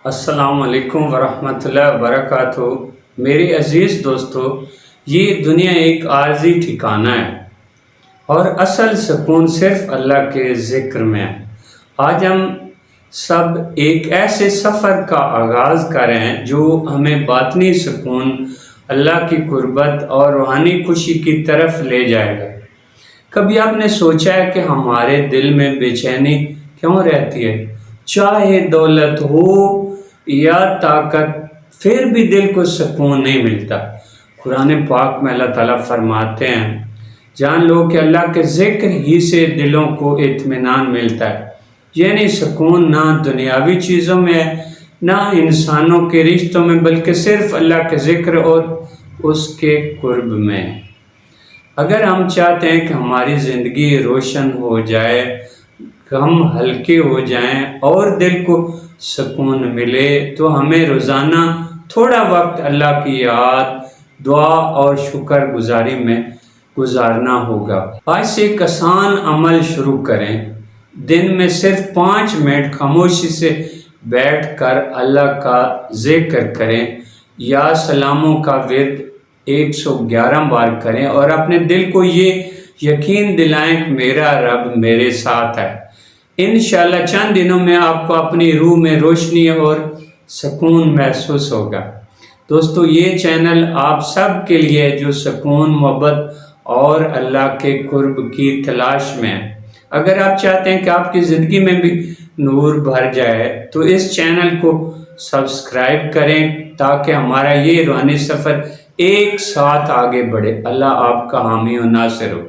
السلام علیکم ورحمۃ اللہ وبرکاتہ۔ میرے عزیز دوستو، یہ دنیا ایک عارضی ٹھکانہ ہے اور اصل سکون صرف اللہ کے ذکر میں ہے۔ آج ہم سب ایک ایسے سفر کا آغاز کر رہے ہیں جو ہمیں باطنی سکون، اللہ کی قربت اور روحانی خوشی کی طرف لے جائے گا۔ کبھی آپ نے سوچا ہے کہ ہمارے دل میں بے چینی کیوں رہتی ہے؟ چاہے دولت ہو یا طاقت، پھر بھی دل کو سکون نہیں ملتا۔ قرآن پاک میں اللہ تعالیٰ فرماتے ہیں، جان لو کہ اللہ کے ذکر ہی سے دلوں کو اطمینان ملتا ہے۔ یعنی سکون نہ دنیاوی چیزوں میں ہے، نہ انسانوں کے رشتوں میں، بلکہ صرف اللہ کے ذکر اور اس کے قرب میں ہے۔ اگر ہم چاہتے ہیں کہ ہماری زندگی روشن ہو جائے، غم ہلکے ہو جائیں اور دل کو سکون ملے، تو ہمیں روزانہ تھوڑا وقت اللہ کی یاد، دعا اور شکر گزاری میں گزارنا ہوگا۔ آج سے ایک آسان عمل شروع کریں۔ دن میں صرف 5 منٹ خاموشی سے بیٹھ کر اللہ کا ذکر کریں یا سلاموں کا ورد 111 بار کریں اور اپنے دل کو یہ یقین دلائیں کہ میرا رب میرے ساتھ ہے۔ انشاءاللہ چند دنوں میں آپ کو اپنی روح میں روشنی اور سکون محسوس ہوگا۔ دوستو، یہ چینل آپ سب کے لیے ہے جو سکون، محبت اور اللہ کے قرب کی تلاش میں ہے۔ اگر آپ چاہتے ہیں کہ آپ کی زندگی میں بھی نور بھر جائے تو اس چینل کو سبسکرائب کریں تاکہ ہمارا یہ روحانی سفر ایک ساتھ آگے بڑھے۔ اللہ آپ کا حامی و ناصر ہو۔